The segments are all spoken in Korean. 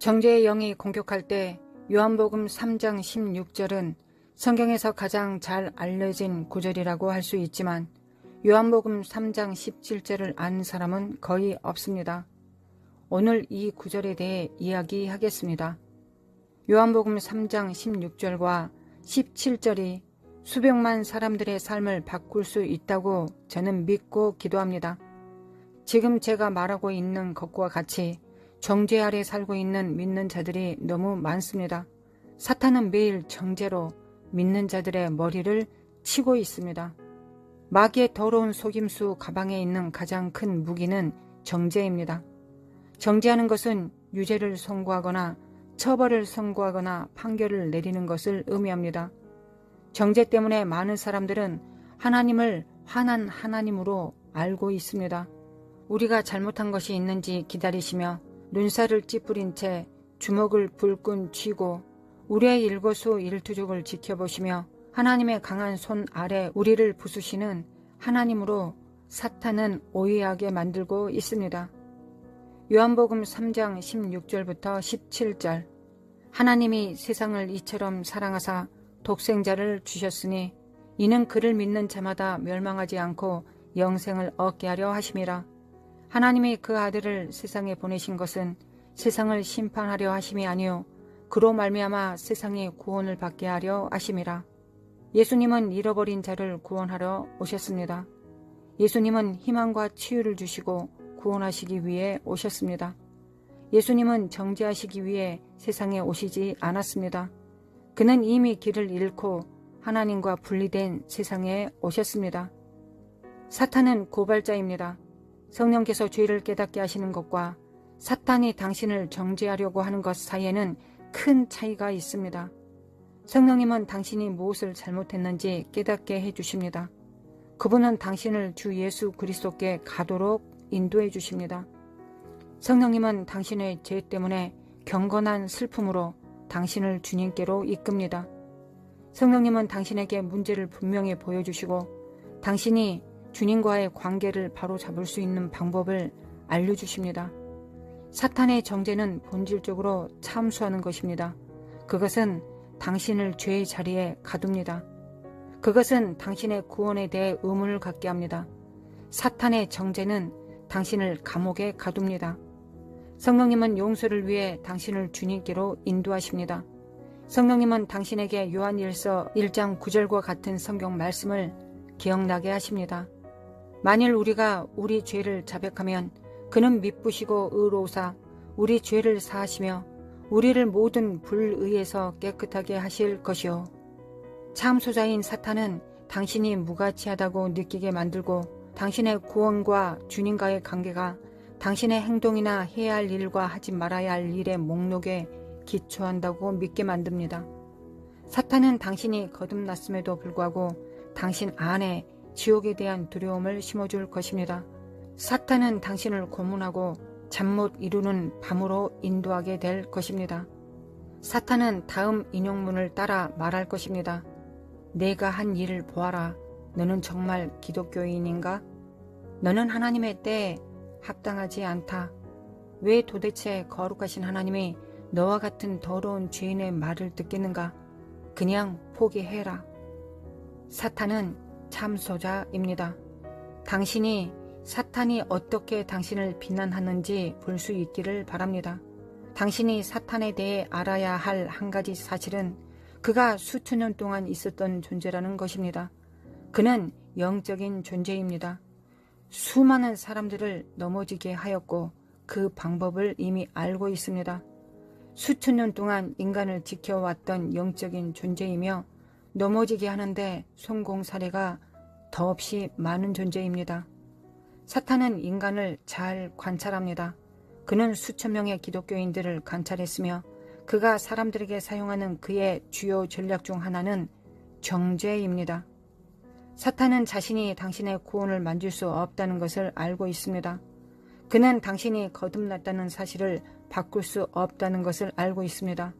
정죄의 영이 공격할 때 요한복음 3장 16절은 성경에서 가장 잘 알려진 구절이라고 할 수 있지만 요한복음 3장 17절을 아는 사람은 거의 없습니다. 오늘 이 구절에 대해 이야기하겠습니다. 요한복음 3장 16절과 17절이 수백만 사람들의 삶을 바꿀 수 있다고 저는 믿고 기도합니다. 지금 제가 말하고 있는 것과 같이 정죄 아래 살고 있는 믿는 자들이 너무 많습니다. 사탄은 매일 정죄로 믿는 자들의 머리를 치고 있습니다. 마귀의 더러운 속임수 가방에 있는 가장 큰 무기는 정죄입니다. 정죄하는 것은 유죄를 선고하거나 처벌을 선고하거나 판결을 내리는 것을 의미합니다. 정죄 때문에 많은 사람들은 하나님을 화난 하나님으로 알고 있습니다. 우리가 잘못한 것이 있는지 기다리시며 눈살을 찌푸린 채 주먹을 불끈 쥐고 우리의 일거수일투족을 지켜보시며 하나님의 강한 손 아래 우리를 부수시는 하나님으로 사탄은 오해하게 만들고 있습니다. 요한복음 3장 16절부터 17절 하나님이 세상을 이처럼 사랑하사 독생자를 주셨으니 이는 그를 믿는 자마다 멸망하지 않고 영생을 얻게 하려 하심이라. 하나님이 그 아들을 세상에 보내신 것은 세상을 심판하려 하심이 아니요 그로 말미암아 세상이 구원을 받게 하려 하심이라. 예수님은 잃어버린 자를 구원하러 오셨습니다. 예수님은 희망과 치유를 주시고 구원하시기 위해 오셨습니다. 예수님은 정죄하시기 위해 세상에 오시지 않았습니다. 그는 이미 길을 잃고 하나님과 분리된 세상에 오셨습니다. 사탄은 고발자입니다. 성령께서 죄를 깨닫게 하시는 것과 사탄이 당신을 정죄하려고 하는 것 사이에는 큰 차이가 있습니다. 성령님은 당신이 무엇을 잘못했는지 깨닫게 해주십니다. 그분은 당신을 주 예수 그리스도께 가도록 인도해 주십니다. 성령님은 당신의 죄 때문에 경건한 슬픔으로 당신을 주님께로 이끕니다. 성령님은 당신에게 문제를 분명히 보여주시고 당신이 주님과의 관계를 바로 잡을 수 있는 방법을 알려주십니다. 사탄의 정죄는 본질적으로 참수하는 것입니다. 그것은 당신을 죄의 자리에 가둡니다. 그것은 당신의 구원에 대해 의문을 갖게 합니다. 사탄의 정죄는 당신을 감옥에 가둡니다. 성령님은 용서를 위해 당신을 주님께로 인도하십니다. 성령님은 당신에게 요한일서 1장 9절과 같은 성경 말씀을 기억나게 하십니다. 만일 우리가 우리 죄를 자백하면 그는 미쁘시고 의로우사 우리 죄를 사하시며 우리를 모든 불의에서 깨끗하게 하실 것이요. 참소자인 사탄은 당신이 무가치하다고 느끼게 만들고 당신의 구원과 주님과의 관계가 당신의 행동이나 해야 할 일과 하지 말아야 할 일의 목록에 기초한다고 믿게 만듭니다. 사탄은 당신이 거듭났음에도 불구하고 당신 안에 지옥에 대한 두려움을 심어줄 것입니다. 사탄은 당신을 고문하고 잠 못 이루는 밤으로 인도하게 될 것입니다. 사탄은 다음 인용문을 따라 말할 것입니다. 내가 한 일을 보아라. 너는 정말 기독교인인가? 너는 하나님의 때에 합당하지 않다. 왜 도대체 거룩하신 하나님이 너와 같은 더러운 죄인의 말을 듣겠는가? 그냥 포기해라. 사탄은 참소자입니다. 당신이 사탄이 어떻게 당신을 비난하는지 볼 수 있기를 바랍니다. 당신이 사탄에 대해 알아야 할 한 가지 사실은 그가 수천 년 동안 있었던 존재라는 것입니다. 그는 영적인 존재입니다. 수많은 사람들을 넘어지게 하였고 그 방법을 이미 알고 있습니다. 수천 년 동안 인간을 지켜왔던 영적인 존재이며 넘어지게 하는데 성공 사례가 더없이 많은 존재입니다. 사탄은 인간을 잘 관찰합니다. 그는 수천 명의 기독교인들을 관찰했으며 그가 사람들에게 사용하는 그의 주요 전략 중 하나는 정죄입니다. 사탄은 자신이 당신의 구원을 만질 수 없다는 것을 알고 있습니다. 그는 당신이 거듭났다는 사실을 바꿀 수 없다는 것을 알고 있습니다.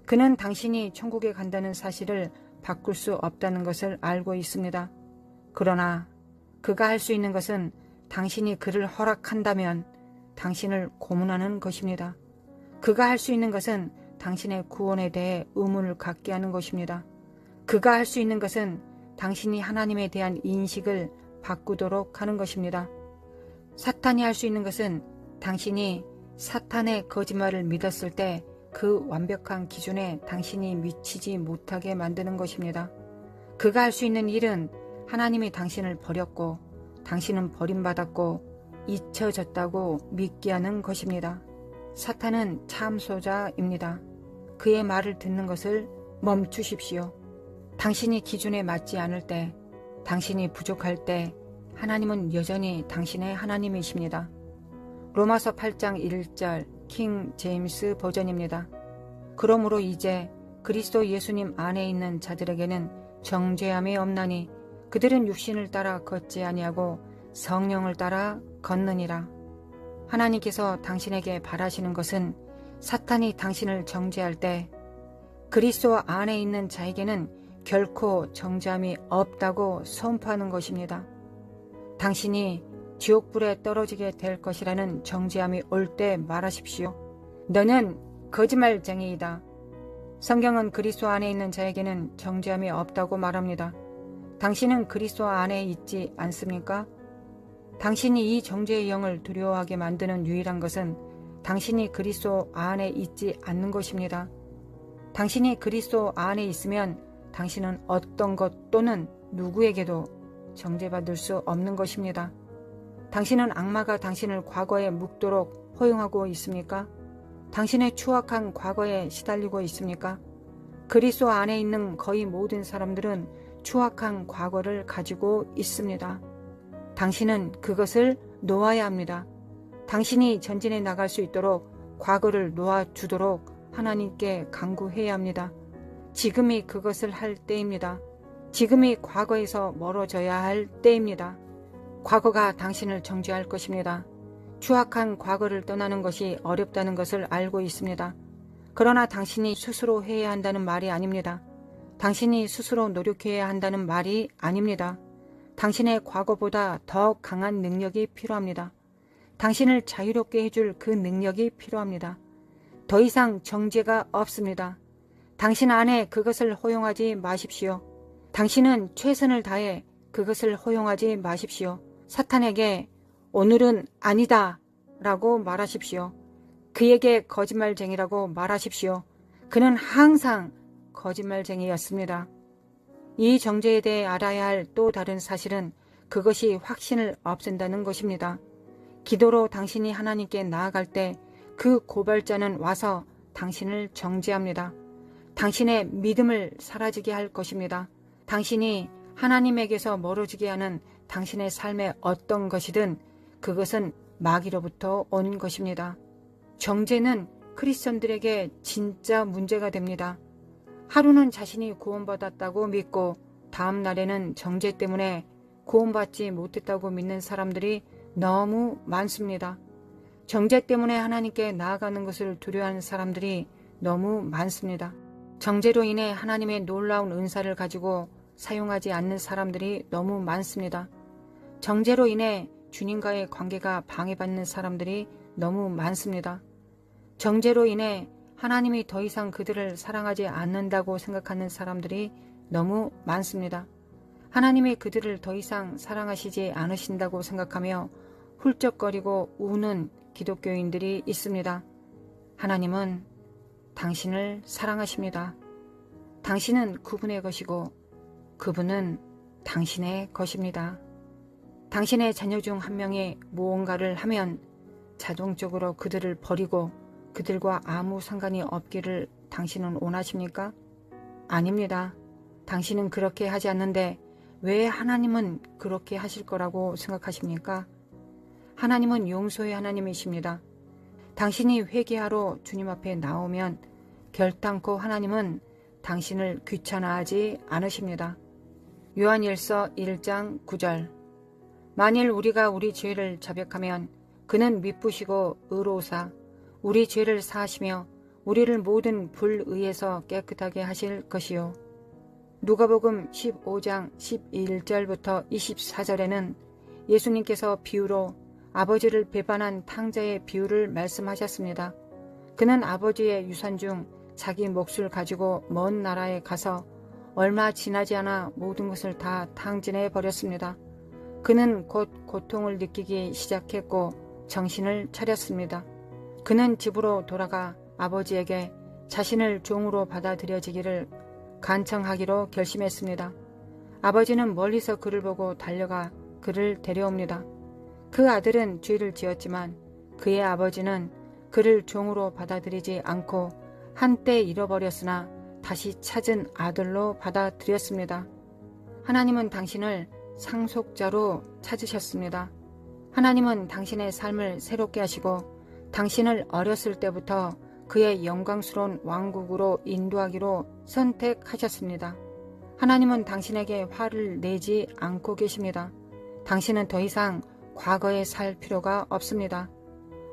그는 당신이 천국에 간다는 사실을 바꿀 수 없다는 것을 알고 있습니다. 그러나 그가 할 수 있는 것은 당신이 그를 허락한다면 당신을 고문하는 것입니다. 그가 할 수 있는 것은 당신의 구원에 대해 의문을 갖게 하는 것입니다. 그가 할 수 있는 것은 당신이 하나님에 대한 인식을 바꾸도록 하는 것입니다. 사탄이 할 수 있는 것은 당신이 사탄의 거짓말을 믿었을 때 그 완벽한 기준에 당신이 미치지 못하게 만드는 것입니다. 그가 할 수 있는 일은 하나님이 당신을 버렸고 당신은 버림받았고 잊혀졌다고 믿게 하는 것입니다. 사탄은 참소자입니다. 그의 말을 듣는 것을 멈추십시오. 당신이 기준에 맞지 않을 때, 당신이 부족할 때 하나님은 여전히 당신의 하나님이십니다. 로마서 8장 1절 킹 제임스 버전입니다. 그러므로 이제 그리스도 예수님 안에 있는 자들에게는 정죄함이 없나니 그들은 육신을 따라 걷지 아니하고 성령을 따라 걷느니라. 하나님께서 당신에게 바라시는 것은 사탄이 당신을 정죄할 때 그리스도 안에 있는 자에게는 결코 정죄함이 없다고 선포하는 것입니다. 당신이 지옥불에 떨어지게 될 것이라는 정죄함이 올 때 말하십시오. 너는 거짓말쟁이이다. 성경은 그리스도 안에 있는 자에게는 정죄함이 없다고 말합니다. 당신은 그리스도 안에 있지 않습니까? 당신이 이 정죄의 영을 두려워하게 만드는 유일한 것은 당신이 그리스도 안에 있지 않는 것입니다. 당신이 그리스도 안에 있으면 당신은 어떤 것 또는 누구에게도 정죄받을 수 없는 것입니다. 당신은 악마가 당신을 과거에 묵도록 허용하고 있습니까? 당신의 추악한 과거에 시달리고 있습니까? 그리스도 안에 있는 거의 모든 사람들은 추악한 과거를 가지고 있습니다. 당신은 그것을 놓아야 합니다. 당신이 전진해 나갈 수 있도록 과거를 놓아주도록 하나님께 간구해야 합니다. 지금이 그것을 할 때입니다. 지금이 과거에서 멀어져야 할 때입니다. 과거가 당신을 정죄할 것입니다. 추악한 과거를 떠나는 것이 어렵다는 것을 알고 있습니다. 그러나 당신이 스스로 해야 한다는 말이 아닙니다. 당신이 스스로 노력해야 한다는 말이 아닙니다. 당신의 과거보다 더 강한 능력이 필요합니다. 당신을 자유롭게 해줄 그 능력이 필요합니다. 더 이상 정죄가 없습니다. 당신 안에 그것을 허용하지 마십시오. 당신은 최선을 다해 그것을 허용하지 마십시오. 사탄에게 오늘은 아니다 라고 말하십시오. 그에게 거짓말쟁이라고 말하십시오. 그는 항상 거짓말쟁이였습니다. 이 정죄에 대해 알아야 할 또 다른 사실은 그것이 확신을 없앤다는 것입니다. 기도로 당신이 하나님께 나아갈 때 그 고발자는 와서 당신을 정죄합니다. 당신의 믿음을 사라지게 할 것입니다. 당신이 하나님에게서 멀어지게 하는 당신의 삶의 어떤 것이든 그것은 마귀로부터 온 것입니다. 정죄는 크리스천들에게 진짜 문제가 됩니다. 하루는 자신이 구원받았다고 믿고 다음 날에는 정죄 때문에 구원받지 못했다고 믿는 사람들이 너무 많습니다. 정죄 때문에 하나님께 나아가는 것을 두려워하는 사람들이 너무 많습니다. 정죄로 인해 하나님의 놀라운 은사를 가지고 사용하지 않는 사람들이 너무 많습니다. 정죄로 인해 주님과의 관계가 방해받는 사람들이 너무 많습니다. 정죄로 인해 하나님이 더 이상 그들을 사랑하지 않는다고 생각하는 사람들이 너무 많습니다. 하나님이 그들을 더 이상 사랑하시지 않으신다고 생각하며 훌쩍거리고 우는 기독교인들이 있습니다. 하나님은 당신을 사랑하십니다. 당신은 그분의 것이고 그분은 당신의 것입니다. 당신의 자녀 중 한 명이 무언가를 하면 자동적으로 그들을 버리고 그들과 아무 상관이 없기를 당신은 원하십니까? 아닙니다. 당신은 그렇게 하지 않는데 왜 하나님은 그렇게 하실 거라고 생각하십니까? 하나님은 용서의 하나님이십니다. 당신이 회개하러 주님 앞에 나오면 결단코 하나님은 당신을 귀찮아하지 않으십니다. 요한일서 1장 9절 만일 우리가 우리 죄를 자백하면 그는 미쁘시고 의로우사 우리 죄를 사하시며 우리를 모든 불의에서 깨끗하게 하실 것이요. 누가복음 15장 11절부터 24절에는 예수님께서 비유로 아버지를 배반한 탕자의 비유를 말씀하셨습니다. 그는 아버지의 유산 중 자기 몫을 가지고 먼 나라에 가서 얼마 지나지 않아 모든 것을 다 탕진해 버렸습니다. 그는 곧 고통을 느끼기 시작했고 정신을 차렸습니다. 그는 집으로 돌아가 아버지에게 자신을 종으로 받아들여지기를 간청하기로 결심했습니다. 아버지는 멀리서 그를 보고 달려가 그를 데려옵니다. 그 아들은 죄를 지었지만 그의 아버지는 그를 종으로 받아들이지 않고 한때 잃어버렸으나 다시 찾은 아들로 받아들였습니다. 하나님은 당신을 상속자로 찾으셨습니다. 하나님은 당신의 삶을 새롭게 하시고 당신을 어렸을 때부터 그의 영광스러운 왕국으로 인도하기로 선택하셨습니다. 하나님은 당신에게 화를 내지 않고 계십니다. 당신은 더 이상 과거에 살 필요가 없습니다.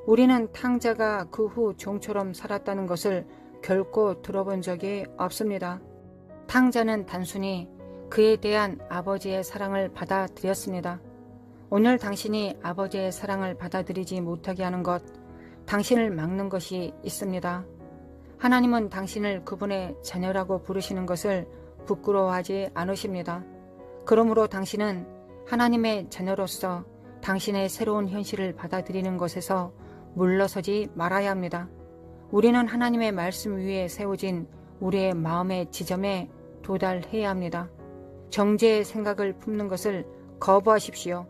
우리는 탕자가 그 후 종처럼 살았다는 것을 결코 들어본 적이 없습니다. 탕자는 단순히 그에 대한 아버지의 사랑을 받아들였습니다. 오늘 당신이 아버지의 사랑을 받아들이지 못하게 하는 것, 당신을 막는 것이 있습니다. 하나님은 당신을 그분의 자녀라고 부르시는 것을 부끄러워하지 않으십니다. 그러므로 당신은 하나님의 자녀로서 당신의 새로운 현실을 받아들이는 것에서 물러서지 말아야 합니다. 우리는 하나님의 말씀 위에 세워진 우리의 마음의 지점에 도달해야 합니다. 정죄의 생각을 품는 것을 거부하십시오.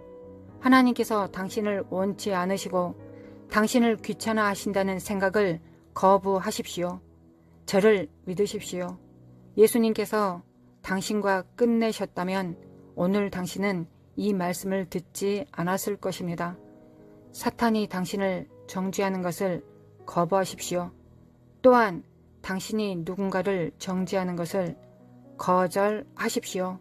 하나님께서 당신을 원치 않으시고 당신을 귀찮아하신다는 생각을 거부하십시오. 저를 믿으십시오. 예수님께서 당신과 끝내셨다면 오늘 당신은 이 말씀을 듣지 않았을 것입니다. 사탄이 당신을 정죄하는 것을 거부하십시오. 또한 당신이 누군가를 정죄하는 것을 거절하십시오.